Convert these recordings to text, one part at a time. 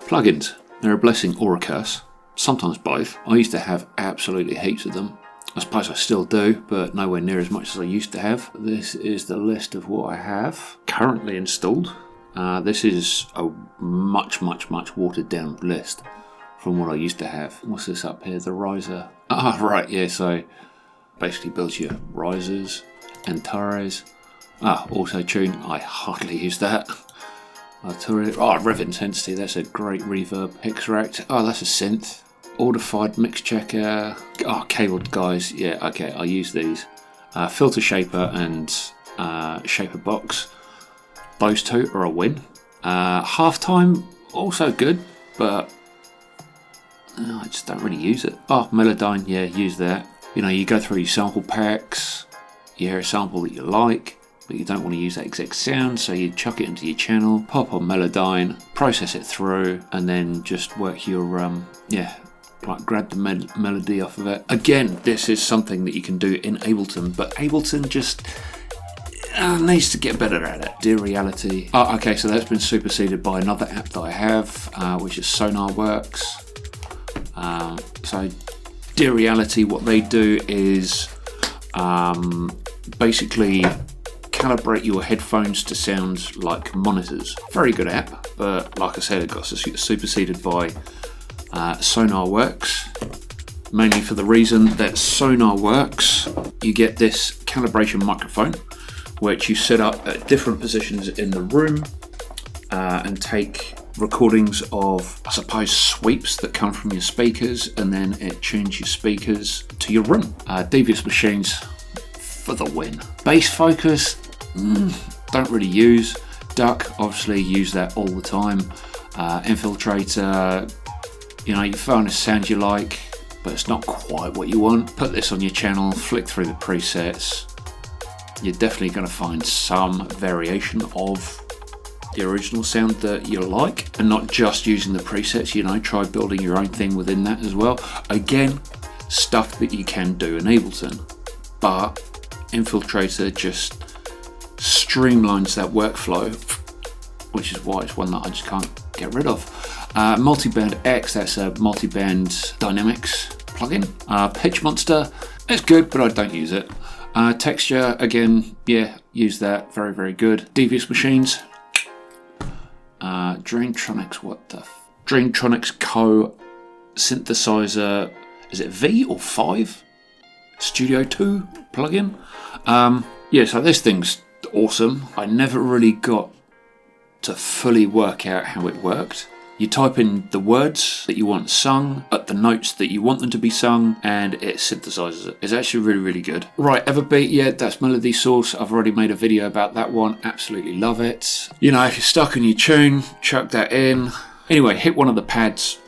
Plugins. They're a blessing or a curse. Sometimes both. I used to have absolutely heaps of them. I suppose I still do, but nowhere near as much as I used to have. This is the list of what I have currently installed. This is a much watered down list from what I used to have. What's this up here? The riser. Ah, right, yeah, so basically builds your risers, Antares. Auto tune. I hardly use that. Rev intensity. That's a great reverb. Extract. that's a synth. Audified mix checker. Cabled guys. Yeah, okay, I use these. Filter shaper and shaper box. Those two are a win. Halftime, also good, but I just don't really use it. Melodyne, yeah, use that. You go through your sample packs, you hear a sample that you like, but you don't want to use that exact sound, so you chuck it into your channel, pop on Melodyne, process it through, and then just work your, grab the melody off of it. Again, this is something that you can do in Ableton, but Ableton just needs to get better at it. Dear Reality. Okay, so that's been superseded by another app that I have, which is SonarWorks. So Dear Reality, what they do is basically calibrate your headphones to sound like monitors. Very good app, but like I said, it got superseded by SonarWorks, mainly for the reason that SonarWorks, you get this calibration microphone, which you set up at different positions in the room and take recordings of, I suppose, sweeps that come from your speakers, and then it tunes your speakers to your room. Devious Machines for the win. Bass Focus, don't really use. Duck, obviously use that all the time. Infiltrator, you find a sound you like, but it's not quite what you want. Put this on your channel, flick through the presets. You're definitely going to find some variation of the original sound that you like, and not just using the presets. Try building your own thing within that as well. Again, stuff that you can do in Ableton, but Infiltrator just streamlines that workflow, which is why it's one that I just can't get rid of. Multiband X, that's a multiband dynamics plugin. Pitch Monster, it's good, but I don't use it. Texture, again, yeah, use that. Very, very good. Devious Machines. Dreamtronics, Dreamtronics Co. synthesizer, is it V or 5? Studio 2 plugin. So this thing's awesome. I never really got to fully work out how it worked. You type in the words that you want sung at the notes that you want them to be sung, and it synthesizes it. It's actually really, really good. Right, Everbeat, yeah, that's Melody Source. I've already made a video about that one. Absolutely love it. If you're stuck on your tune, chuck that in. Anyway, hit one of the pads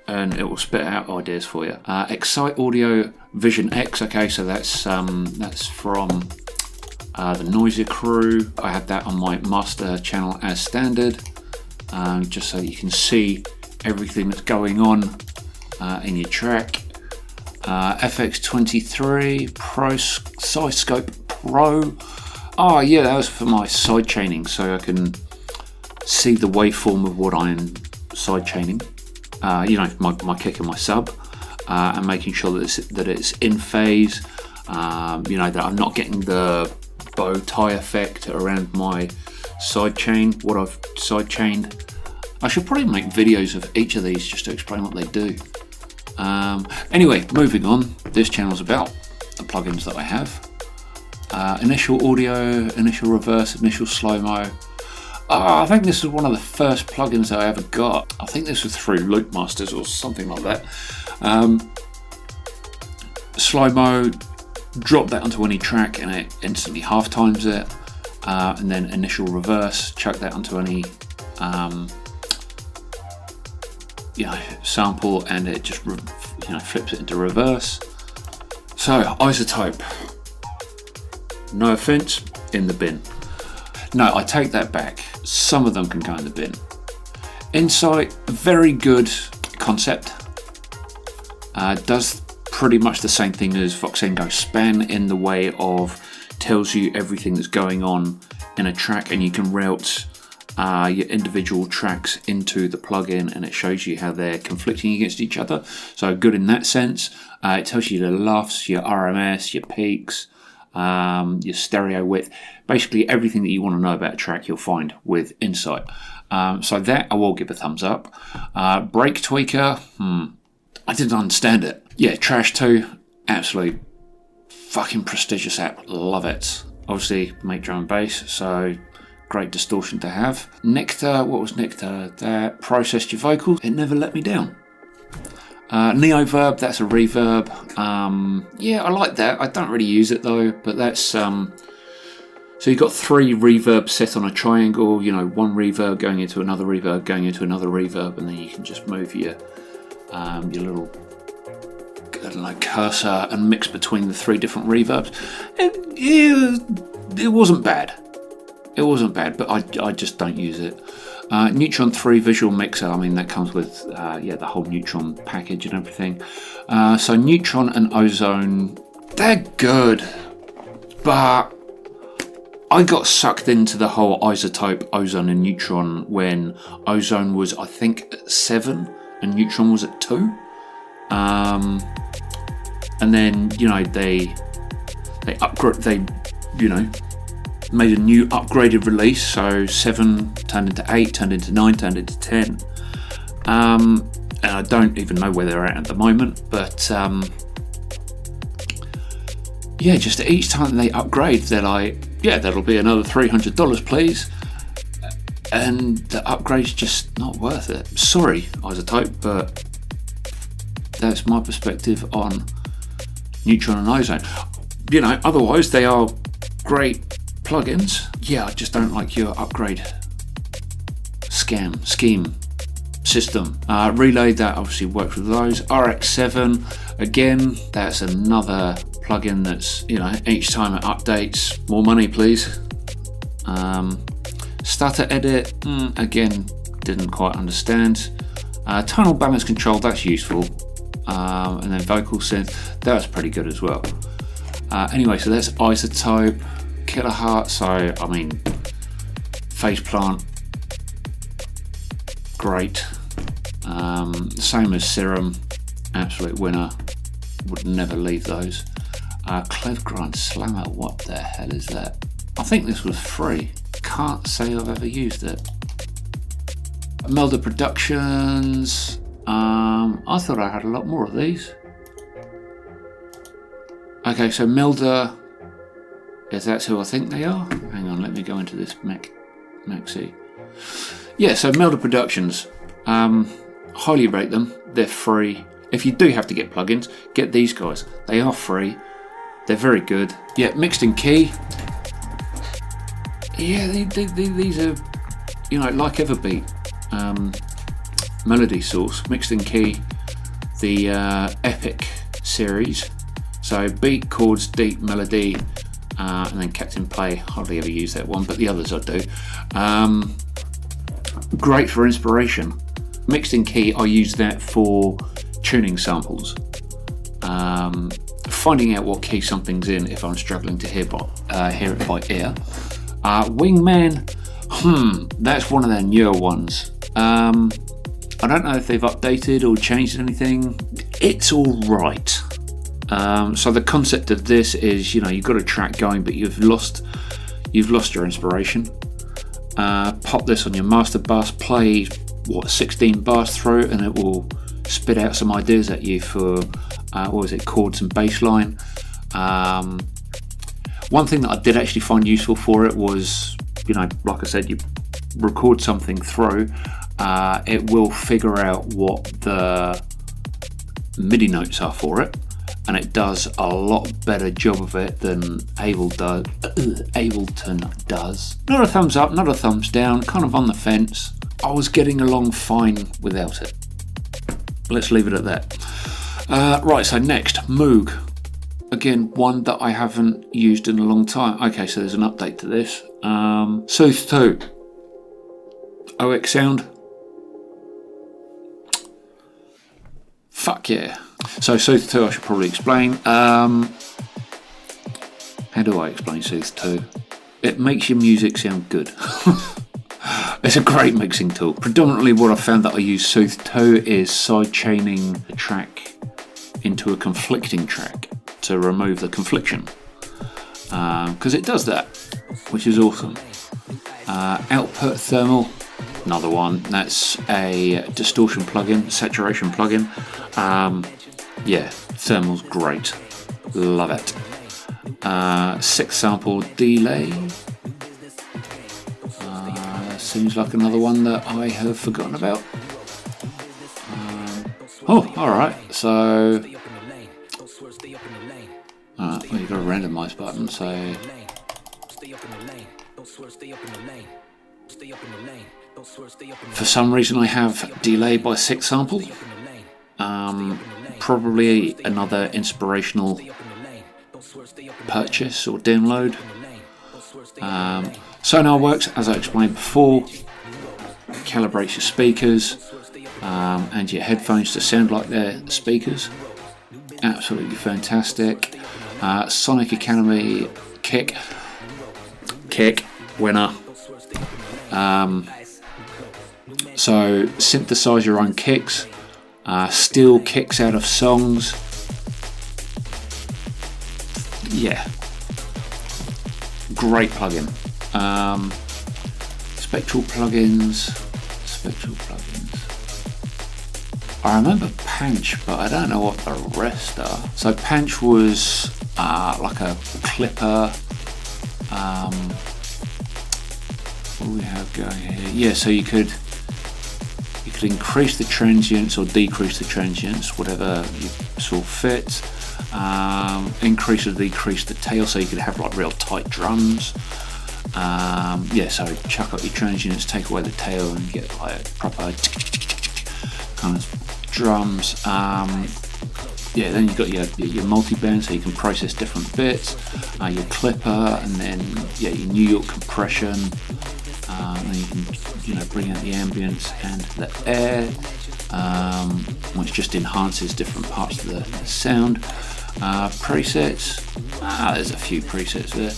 and it will spit out ideas for you. Excite Audio Vision X. Okay, so that's from the Noisier crew. I have that on my master channel as standard. Just so you can see everything that's going on in your track. FX23 Pro Side Pro. That was for my side chaining, so I can see the waveform of what I'm side chaining. My kick and my sub, and making sure that it's in phase. That I'm not getting the bow tie effect around my side chain, what I've side chained. I should probably make videos of each of these just to explain what they do. Anyway, moving on, this channel's about the plugins that I have. Initial audio, initial reverse, initial slow-mo. I think this was one of the first plugins that I ever got. I think this was through Loopmasters or something like that. Slow-mo, drop that onto any track and it instantly half times it. And then initial reverse, chuck that onto any sample, and it just flips it into reverse. So Isotope, no offense, in the bin. No, I take that back. Some of them can go in the bin. Insight, very good concept. Does pretty much the same thing as Voxengo Span in the way of tells you everything that's going on in a track, and you can route your individual tracks into the plugin, and it shows you how they're conflicting against each other. So good in that sense. It tells you the LUFS, your RMS, your peaks, your stereo width, basically everything that you want to know about a track you'll find with Insight. So that I will give a thumbs up. Break Tweaker, I didn't understand it. Yeah, Trash 2, absolute fucking prestigious app, love it. Obviously make drum and bass, so great distortion to have. Nectar, what was Nectar? That processed your vocals, it never let me down. Neoverb, that's a reverb. Yeah, I like that. I don't really use it though, but that's so you've got 3 reverbs set on a triangle, you know, one reverb going into another reverb, going into another reverb, and then you can just move your little, I don't know, cursor and mix between the 3 different reverbs. It wasn't bad. It wasn't bad, but I just don't use it. Neutron 3 visual mixer, I mean that comes with the whole Neutron package and everything. So Neutron and Ozone, they're good, but I got sucked into the whole isotope Ozone and Neutron when Ozone was, I think, at 7 and Neutron was at 2. And then, you know, they made a new upgraded release, so 7 turned into 8, turned into 9, turned into 10. And I don't even know where they're at the moment, but yeah, just each time they upgrade, they're like, yeah, that'll be another $300, please. And the upgrade's just not worth it. Sorry, Isotope, but that's my perspective on Neutron and Ozone. You know, otherwise they are great plugins. Yeah, I just don't like your upgrade scheme system. Relay, that obviously works with those. RX7, again, that's another plugin that's, you know, each time it updates, more money please. Stutter Edit, again, didn't quite understand. Tonal Balance Control, that's useful. And then Vocal Synth, that's pretty good as well. Anyway, so that's Isotope. Kiloheart, so I mean, Faceplant, great. Same as Serum, absolute winner, would never leave those. Clef Grind Slammer, what the hell is that? I think this was free, can't say I've ever used it. Melda Productions, I thought I had a lot more of these. Okay, so Melda, if that's who I think they are. Hang on, let me go into this Maxi. Yeah, so Melda Productions, highly rate them. They're free. If you do have to get plugins, get these guys. They are free. They're very good. Yeah, Mixed in Key. Yeah, these are, you know, like Everbeat. Melody Source, Mixed in Key, the Epic series. So beat, chords, deep, melody, and then kept in play. Hardly ever use that one, but the others I do. Great for inspiration. Mixed in Key, I use that for tuning samples. Finding out what key something's in if I'm struggling to hear it by ear. Wingman, that's one of their newer ones. I don't know if they've updated or changed anything. It's all right. So the concept of this is, you know, you've got a track going, but you've lost your inspiration. Pop this on your master bus, play 16 bars through, and it will spit out some ideas at you for chords and bass line. One thing that I did actually find useful for it was, you know, like I said, you record something through, it will figure out what the MIDI notes are for it, and it does a lot better job of it than Ableton does. Not a thumbs up, not a thumbs down, kind of on the fence. I was getting along fine without it. Let's leave it at that. Right, so next, Moog. Again, one that I haven't used in a long time. Okay, so there's an update to this. Sooth 2. OX sound. Fuck yeah. So Sooth 2 I should probably explain. How do I explain Sooth 2? It makes your music sound good. It's a great mixing tool. Predominantly what I've found that I use Sooth to is side chaining a track into a conflicting track to remove the confliction. Because it does that, which is awesome. Output thermal, another one. That's a distortion plugin, saturation plugin. Yeah, thermal's great. Love it. 6 sample delay. Seems like another one that I have forgotten about. Oh, alright, so well, you've got a randomize button, so for some reason I have delay by 6 sample. Probably another inspirational purchase or download. Sonar works, as I explained before, calibrates your speakers and your headphones to sound like they're speakers. Absolutely fantastic. Sonic Academy kick winner. So synthesize your own kicks, steal kicks out of songs. Yeah, great plugin. Spectral plugins. I remember Panch, but I don't know what the rest are. So Panch was like a clipper. What do we have going here? Yeah, so you could increase the transients or decrease the transients, whatever you saw fit. Increase or decrease the tail, so you could have like real tight drums. Yeah, so chuck up your transients, take away the tail, and get like proper kind of drums. Yeah, then you've got your multi-band, so you can process different bits. Your clipper, and then yeah, your New York compression. And then you can bring out the ambience and the air, which just enhances different parts of the sound. Presets. There's a few presets there.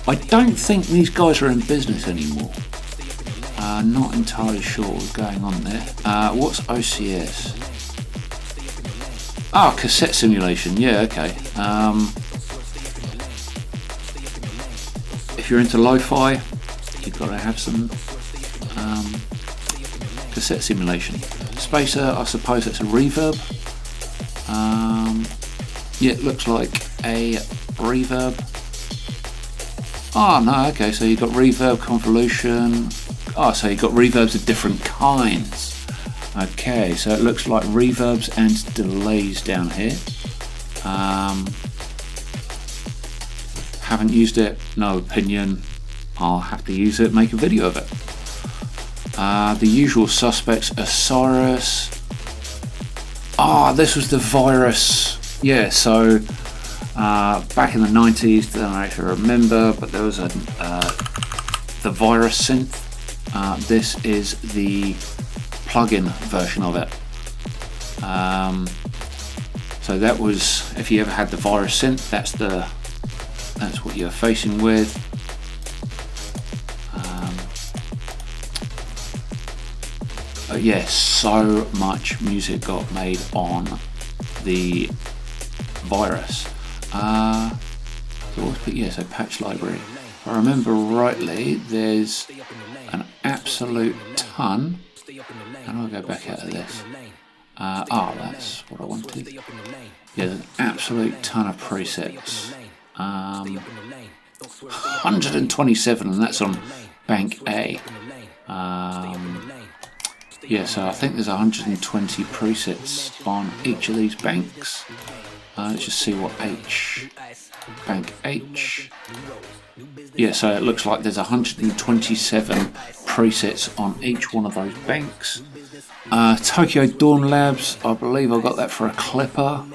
I don't think these guys are in business anymore. Not entirely sure what's going on there. What's OCS? Cassette simulation. Yeah, okay. If you're into lo-fi, you've got to have some cassette simulation. Spacer, I suppose it's a reverb. Yeah, it looks like a reverb. Oh no, okay, so you've got reverb, convolution. So you've got reverbs of different kinds. Okay, so it looks like reverbs and delays down here. Haven't used it, no opinion. I'll have to use it, make a video of it. The usual suspects, Osiris. This was the Virus. Yeah, so back in the 90s, I don't actually remember, but there was the Virus synth. This is the plug-in version of it. So that was, if you ever had the Virus synth, that's what you're facing with. But yeah, so much music got made on the Virus. So patch library. If I remember rightly, there's an absolute ton. How do I go back out of this? That's what I wanted. Yeah, there's an absolute ton of presets. 127, and that's on bank A. Yeah, so I think there's 120 presets on each of these banks. Let's just see what bank H. Yeah, so it looks like there's 127 presets on each one of those banks. Tokyo Dawn Labs, I believe I got that for a clipper.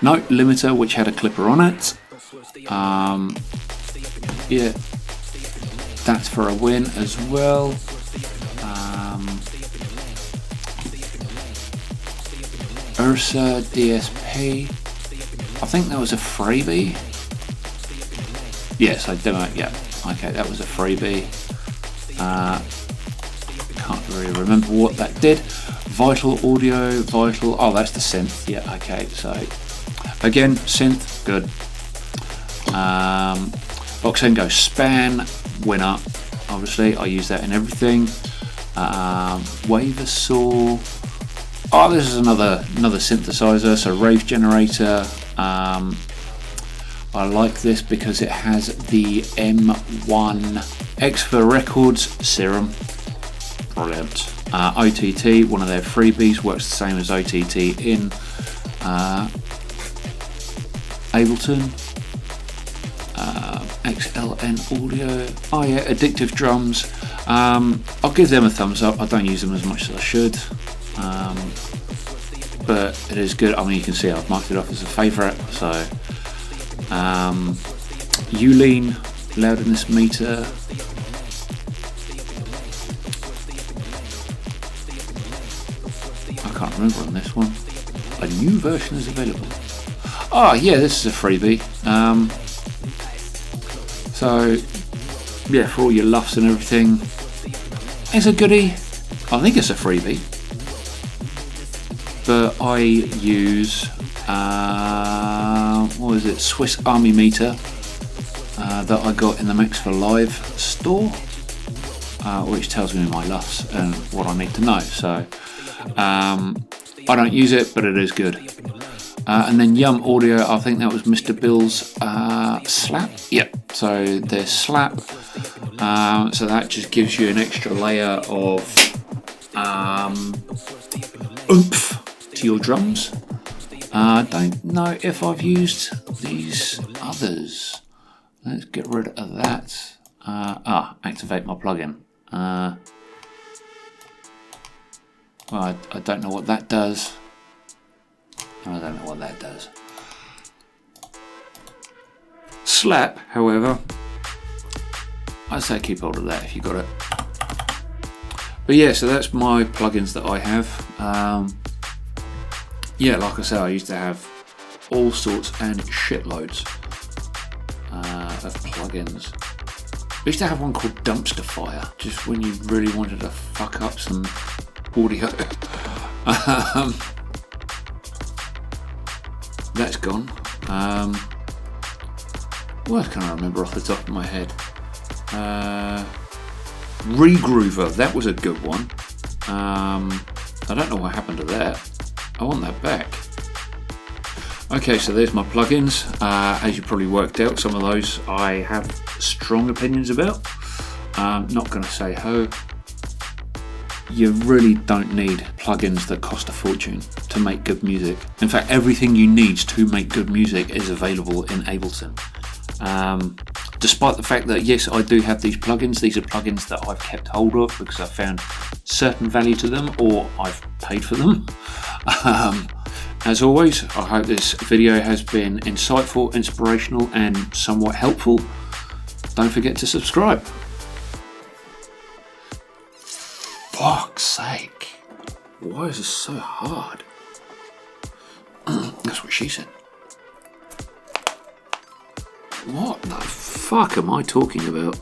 No, limiter, which had a clipper on it. Yeah, that's for a win as well. Ursa DSP, I think that was a freebie. Yes, I demo. Yeah, okay, that was a freebie. Can't really remember what that did. Vital audio, vital. Oh, that's the synth. Yeah, okay. So again, synth, good. Boxengo span, winner. Obviously, I use that in everything. Waver saw. Oh, this is another synthesizer. So rave generator. I like this because it has the M1 Extra Records serum. Brilliant. OTT, one of their freebies, works the same as OTT in Ableton. XLN audio. Oh yeah, Addictive Drums. I'll give them a thumbs up. I don't use them as much as I should, but it is good. I mean, you can see I've marked it off as a favourite. So Ulean loudness meter. I can't remember on this one. A new version is available. Oh yeah, this is a freebie. So yeah, for all your luffs and everything, it's a goodie. I think it's a freebie, but I use what is it? Swiss Army meter that I got in the Max for Live store, which tells me my luffs and what I need to know. So I don't use it, but it is good. And then Yum Audio, I think that was Mr. Bill's slap. Yep, so there's slap. So that just gives you an extra layer of oomph to your drums. I don't know if I've used these others. Let's get rid of that. Activate my plugin. Well, I don't know what that does. I don't know what that does. Slap, however, I'd say keep hold of that if you got it. But yeah, so that's my plugins that I have. Yeah, like I said, I used to have all sorts and shitloads of plugins. I used to have one called Dumpster Fire, just when you really wanted to fuck up some audio. That's gone. What else can I remember off the top of my head? Regroover, that was a good one. I don't know what happened to that. I want that back. Okay, so there's my plugins. As you probably worked out, some of those I have strong opinions about. Not going to say how. You really don't need plugins that cost a fortune to make good music. In fact, everything you need to make good music is available in Ableton. Despite the fact that yes, I do have these are plugins that I've kept hold of because I've found certain value to them or I've paid for them. As always, I hope this video has been insightful, inspirational and somewhat helpful. Don't forget to subscribe. Fuck's sake. Why is this so hard? That's what she said. What the fuck am I talking about?